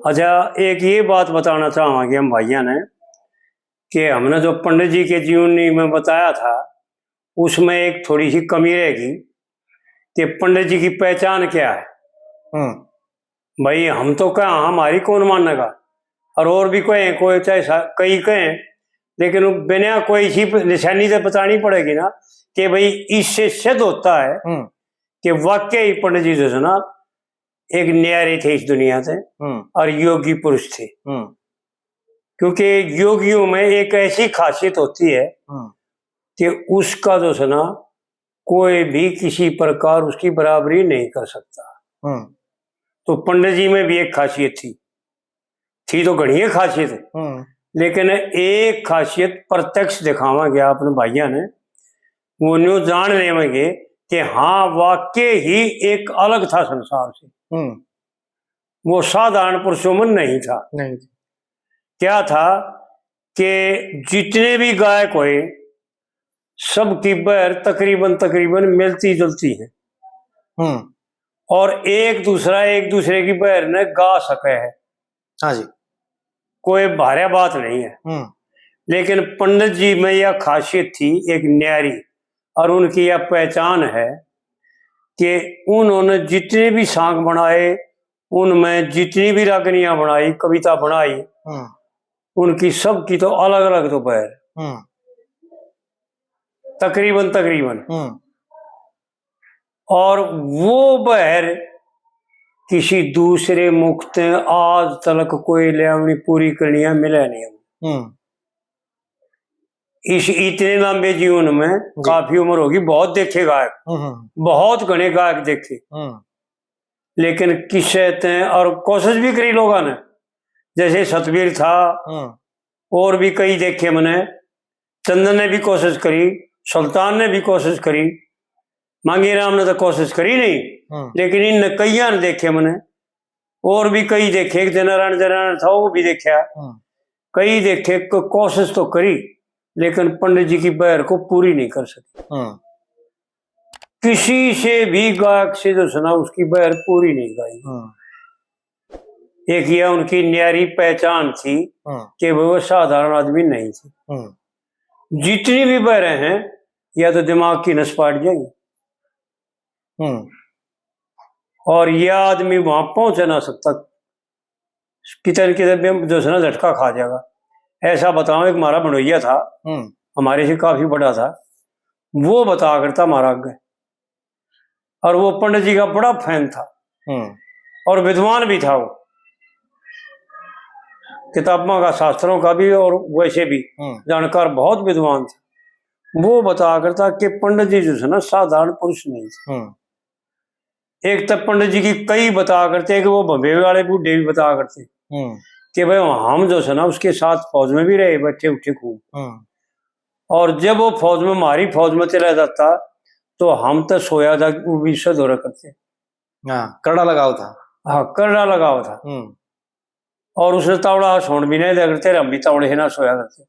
अच्छा, एक ये बात बताना चाहेंगे हम भैया ने कि हमने जो पंडित जी के जीवनी में बताया था उसमें एक थोड़ी सी कमी रहेगी कि पंडित जी की पहचान क्या है। भाई हम तो कहें हमारी कौन मानेगा, और भी कोई चाहे कई कहें, लेकिन बिना कोई इसी निशानी से बतानी पड़ेगी ना कि भाई इससे सिद्ध होता है कि वाकई पंडित जी जो है ना एक न्यारे थे इस दुनिया से और योगी पुरुष थे। क्योंकि योगियों में एक ऐसी खासियत होती है कि उसका जो है ना कोई भी किसी प्रकार उसकी बराबरी नहीं कर सकता। तो पंडित जी में भी एक खासियत थी तो घनी खासियत है, लेकिन एक खासियत प्रत्यक्ष दिखावा गया अपने भाइया ने, वो न्यू जान लेंगे कि हाँ वाकई ही एक अलग था संसार से। वो साधारण पुरुषों में नहीं था। क्या था कि जितने भी गायक हुए सबकी पैर तकरीबन मिलती जुलती है और एक दूसरे की पैर ने गा सके है। हाँ जी, कोई भारी बात नहीं है। लेकिन पंडित जी में यह खासियत थी एक न्यारी, और उनकी यह पहचान है कि उन्होंने जितने भी सांग बनाए, उनमें जितनी भी रागनियां बनाई, कविता बनाई, उनकी सबकी तो अलग अलग तो पैर तकरीबन और वो बहर किसी दूसरे मुख से आज तक कोई लेवनी पूरी करनिया मिले नहीं। इस इतने लंबे जीवन में काफी उम्र होगी, बहुत देखे गायक, बहुत घने गायक देखे, लेकिन किसे और कोशिश भी करी लोगों ने, जैसे सतबीर था और भी कई देखे मैंने, चंदन ने भी कोशिश करी, सुल्तान ने भी कोशिश करी, मांगी राम ने तो कोशिश करी नहीं, लेकिन इन कईया ने देखे मैंने, और भी कई देखे, जनारायण था वो भी देखा, कई देखे, कोशिश तो करी, लेकिन पंडित जी की बहर को पूरी नहीं कर सके। किसी से भी गायक से जो सुना उसकी बहर पूरी नहीं गाई। एक यह उनकी न्यारी पहचान थी कि वो साधारण आदमी नहीं थी। जितनी भी बहरें हैं या तो दिमाग की नस पाट जाएंगी और यह आदमी वहां पहुंच ना सकता, कितने कितने जो है ना झटका खा जाएगा। ऐसा बताओ, एक हमारा बनोइया था, हमारे से काफी बड़ा था, वो बता करता हमारा आगे, और वो पंडित जी का बड़ा फैन था और विद्वान भी था, वो किताबों का शास्त्रों का भी और वैसे भी जानकार बहुत विद्वान था। वो बता करता कि पंडित जी जो है ना साधारण पुरुष नहीं थे। एक तब पंडित जी की कई बता करते कि वो बम्बे वाले बूढ़े भी बता करते कि भाई हम जो है ना उसके साथ फौज में भी रहे, बैठे उठे खूब, और जब वो फौज में हमारी फौज में चला जाता तो हम तो सोया था वो भी दौरा करते। करड़ा लगाव था। हाँ, करड़ा लगाव था, और उसने तावड़ा सोन भी नहीं दिया करते, हम भी तावड़े है ना सोया करते।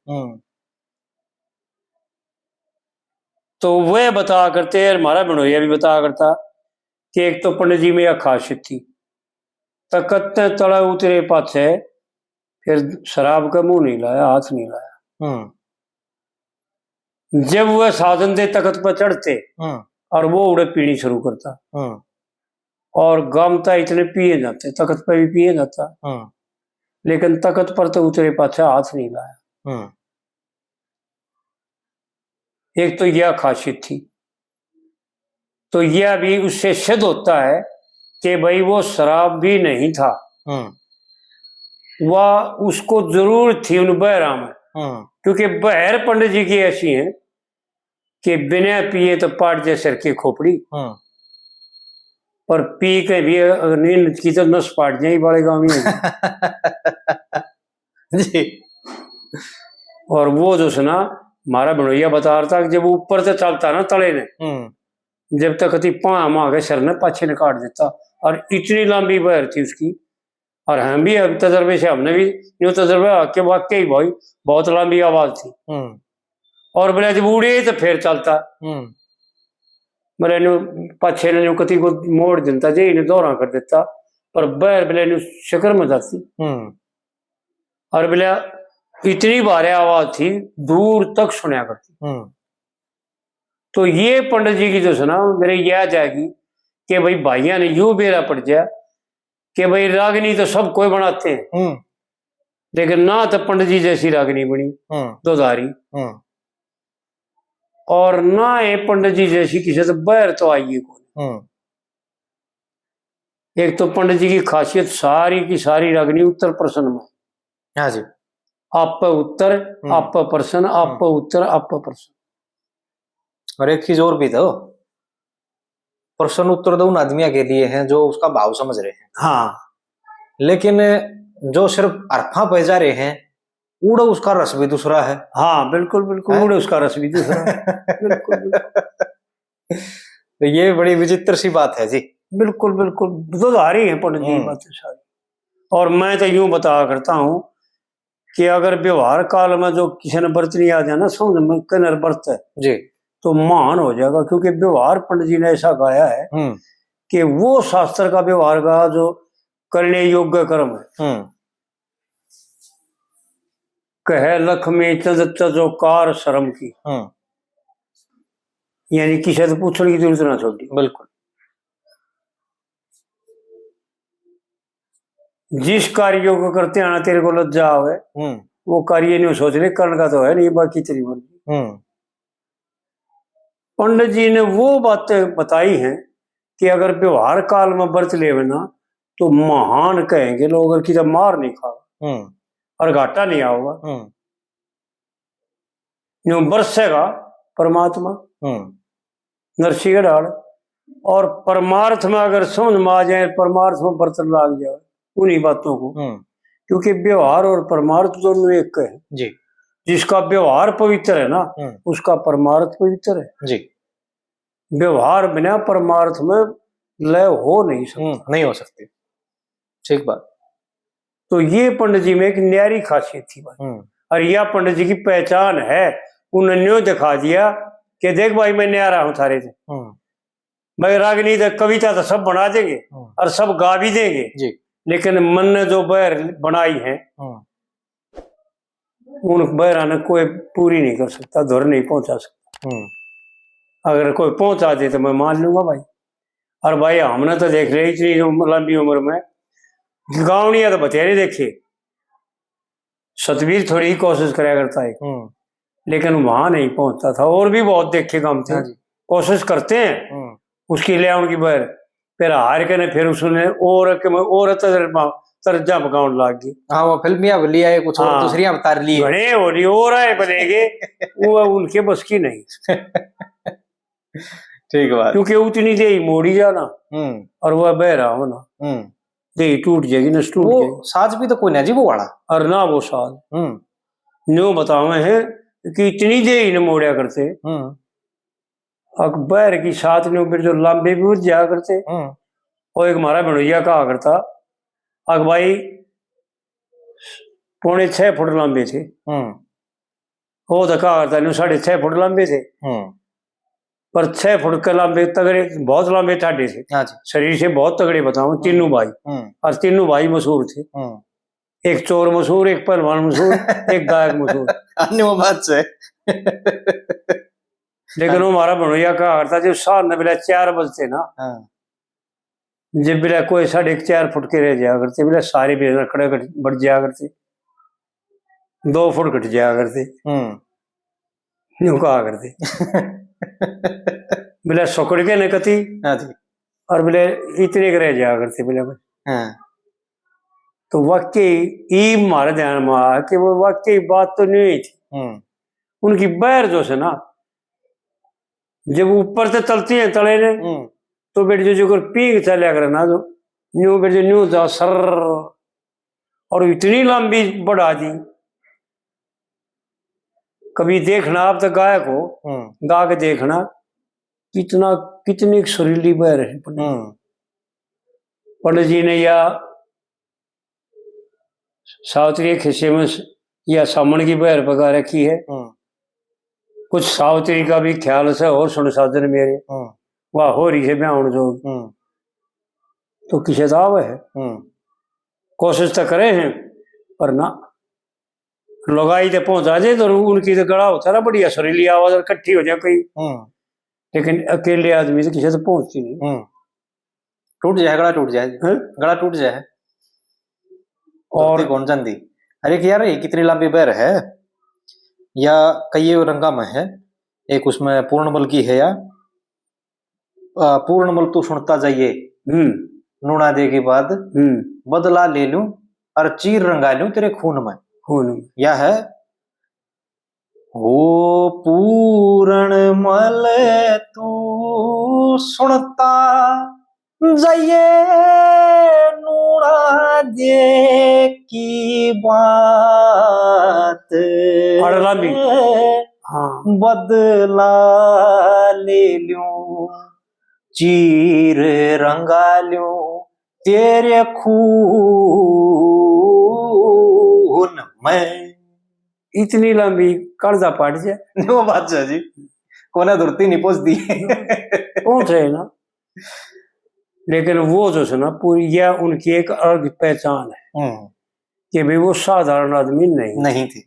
तो वह बता करते, हमारा बनोइया भी बता करता कि एक तो पंडित जी में यह खासियत थी, तकत तड़ा उतरे पाछे फिर शराब का मुंह नहीं लाया, हाथ नहीं लाया। जब वह साधन दे तकत पर चढ़ते और वो उड़े पीनी शुरू करता, और गामता इतने पिए जाते, तकत पर भी पिए जाता, लेकिन तकत पर तो उतरे पाछे हाथ नहीं लाया। एक तो यह खासियत थी। तो यह भी उससे सिद्ध होता है कि भाई वो शराब भी नहीं था, वह उसको जरूर थी उन बहरा में, क्योंकि बहर पंडित जी की ऐसी है कि बिना पिए तो पाट जाए सिर की खोपड़ी, पर पी के भी नींद की तो नस पाट जाए बड़े गाँव जी। और वो जो सुना हमारा बनोइया बता रहा था कि जब ऊपर से चलता ना तले ने, जब तक कति पाँव आ गए सर ने पाछे ने काट देता, और इतनी लंबी बहर थी उसकी। और हम भी अब तजर्बे से, हमने भी यूँ तजर्बा के वाकई भाई बहुत लंबी आवाज थी, और बोले जब उड़े तो फिर चलता, बोले पाछे ने कति को मोड़ देता, जे इन्हें दौरा कर देता, पर बैर बिले नु शक्कर में जाती और बिले इतनी भारी आवाज थी दूर तक सुना करती। तो ये पंडित जी की जो सुना मेरे याद आएगी कि भाई भाइया ने यूं बेरा पड़ जाए कि भाई रागनी तो सब कोई बनाते हैं, लेकिन ना तो पंडित जी जैसी रागनी बनी दोधारी, और ना ये पंडित जी जैसी किसी से बैर तो आई है कौन। एक तो पंडित जी की खासियत सारी की सारी रागनी उत्तर प्रश्न में। हाँ जी। आप उत्तर, आप प्रश्न, आप उत्तर, आप प्रश्न। और एक चीज और भी तो, प्रश्न उत्तर तो उन आदमियों के लिए हैं जो उसका भाव समझ रहे हैं। हाँ, लेकिन जो सिर्फ अर्थां पे जा रहे हैं उड़ा उसका रस भी दूसरा है। हाँ बिल्कुल बिल्कुल, उड़े उसका रस भी दूसरा है। बिल्कुल बिल्कुल। तो ये बड़ी विचित्र सी बात है जी। बिल्कुल बिल्कुल, दोधारी है पंडित जी की बातें सारी। और मैं तो यूं बताया करता हूं कि अगर व्यवहार काल में जो किसी ने व्रत नहीं आ जाए ना, समझ में कनर व्रत है जी, तो महान हो जाएगा, क्योंकि व्यवहार पंडित जी ने ऐसा गाया है कि वो शास्त्र का व्यवहार का जो करने योग्य कर्म है। कह लख में जो कार शर्म की, यानी किसी से पूछने की जरूरत ना छोड़ी। बिल्कुल। जिस कार्यों को करते आना तेरे को लज्जा आवे, वो कार्य नहीं सोच रहे, कर्ण का तो है नहीं, बाकी तेरी मर्जी। पंडित जी ने वो बातें बताई हैं कि अगर व्यवहार काल में व्रत लेवे ना तो महान कहेंगे लोग, अगर किसी मार नहीं खाओ और घाटा नहीं आओगा। यूं बरसेगा परमात्मा नरसी का ढाल, और परमार्थ में अगर समझ में आ जाए, परमार्थ में व्रत लाग जाए उन्हीं बातों को, क्योंकि व्यवहार और परमार्थ दोनों एक है जी। जिसका व्यवहार पवित्र है ना उसका परमार्थ पवित्र है जी। व्यवहार बिना परमार्थ में लय हो नहीं सकता, नहीं हो सकती। ठीक बात। तो ये पंडित जी में एक न्यारी खासियत थी भाई, और यह पंडित जी की पहचान है। उन्होंने दिखा दिया कि देख भाई मैं न्यारा हूं थारे से, भाई रागनी तो कविता तो सब बना देंगे और सब गा भी देंगे जी, लेकिन मन ने जो बैर बनाई है उन बैरा ने कोई पूरी नहीं कर सकता, धुर नहीं पहुंचा सकता। अगर कोई पहुंचा दे तो मैं मान लूंगा भाई। और भाई हमने तो देख लिया इतनी लंबी उम्र में, गाँवनिया तो बतेरे देखे, सतवीर थोड़ी ही कोशिश कराया करता है लेकिन वहां नहीं पहुंचता था। और भी बहुत देखे काम थे, कोशिश करते हैं उसकी ले उनकी बैर, फिर हार के ने फिर उसने और तरजा पकाउन लाग गई। हाँ, वो फिल्मिया लिया है कुछ और दूसरी अवतार ली घने हो रही और आए बनेगे वो उनके बस की नहीं। ठीक बात। क्योंकि उतनी दे मोड़ी जाना और वह बहरा होना, दे टूट जाएगी न टूट जाएगी। साज भी तो कोई ना जी वो वाला, और ना वो साज न्यू बतावे है कि इतनी दे ही न मोड़िया करते। अकबर की साथ ने फिर जो लंबे भी उठ जाया करते। और एक हमारा भणोइया कहा करता, अक भाई 6.25 फुट लंबे थे, वो तो कहा करता 6.5 फुट लंबे थे, पर 6 फुट के लंबे तगड़े, बहुत लंबे ठाडे थे, शरीर से बहुत तगड़े बताऊं। तीनों भाई, और तीनों भाई मशहूर थे, एक चोर मशहूर, एक पहलवान मशहूर, एक गायक मशहूर। बात से लेकिन वो हमारा भणोइया कहा करता जब साढ़ ने बिला 4 बजते ना, जब बिला कोई 4.5 फुट के रह जाया करते, बिला सारे बिला खड़े बढ़ जाया करते, 2 फुट कट जाया करते, यूं कहा करते। बिला सुकड़ के न कती और बिला इतने के रह जाया करते बिला। तो वाकई मारे ध्यान में आया कि वो वाकई बात तो नहीं थी। उनकी बैर जो है ना, जब ऊपर से चलती है तले ने तो बेट जो पीक चलिया करे ना, जो न्यू बेट जो न्यू जा सर, और इतनी लंबी बढ़ा दी। कभी देखना आप तो गायक हो, गा के देखना कितनी सुरीली बैर है पंडित जी ने, या सावित्री के हिस्से में या सामन की बैर पका रखी है। कुछ सावित्री का भी ख्याल से और सुन साधन मेरे वाह हो रही है ब्याह जो, तो किसे तो आवे है, कोशिश तो करे हैं पर ना लगाई तो पहुंचा जाए तो उनकी तो गड़ा होता ना बढ़िया सुरीली आवाज इकट्ठी हो जाए कहीं, लेकिन अकेले आदमी से किसी तो पहुंचती नहीं। टूट जाए गला, टूट जाए हैं? गला टूट जाए और कौन जानती। अरे कि यार ये कितनी लंबी बैर है, या कई रंगा में है, एक उसमें पूर्णबल की है, या पूर्णबल तू सुनता जाइए नूना दे के बाद बदला ले लूं और चीर रंगा लूं तेरे खून में, या है ओ पूर्णमल तू सुनता जाइए नूना दे की बात, हाँ। बदला ले लूं चीर रंगा लूं तेरे खून में। इतनी लंबी कर्जा पाट जाए वो बात है जी, कोने धरती नहीं पहुंचती पहुंचे ना, लेकिन वो जो है ना पूरी यह उनकी एक अलग पहचान है कि भाई वो साधारण आदमी नहीं थी,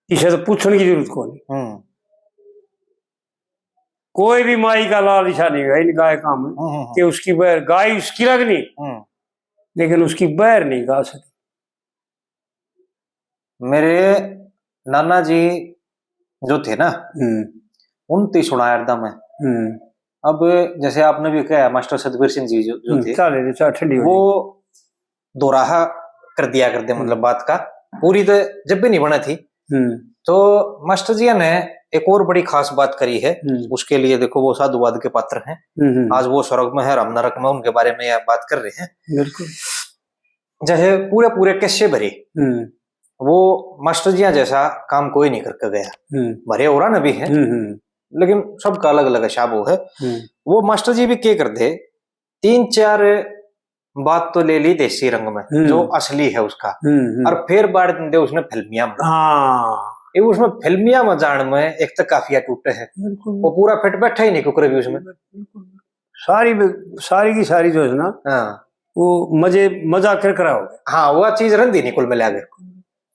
इसे तो पूछने की जरूरत को नहीं। कोई भी माई का लाल ईशा नहीं है इन गाय काम है कि उसकी बैर गाय उसकी लगनी, लेकिन उसकी बैर नहीं गा सकी। मेरे नाना जी जो थे ना उनती सुनाया एकदम है। अब जैसे आपने भी कहा मास्टर सतबीर सिंह जी जो थे वो दोराहा कर दिया करते, मतलब बात का पूरी तो जब भी नहीं बना थी। तो मास्टर जी ने एक और बड़ी खास बात करी है, उसके लिए देखो वो साधुवाद के पात्र हैं। आज वो स्वर्ग में है, हम नरक में, उनके बारे में बात कर रहे हैं। बिल्कुल जैसे पूरे पूरे किस्से भरे, वो मास्टर जी जैसा काम कोई नहीं करके गया। भरे और ना भी है, लेकिन सबका अलग अलग हिसाब वो है। वो मास्टर जी भी क्या करते, 3-4 बात तो ले ली देसी रंग में जो असली है उसका, और फिर बाढ़ दे उसने फिल्मिया में। उसमें फिल्मिया में जान में एक तो काफिया टूटे है, वो पूरा फिट बैठा ही नहीं कुकर भी उसमें। सारी की सारी जो है ना, वो मजा कर हो गया। हाँ वो चीज रंदी नहीं कुल मिला गया।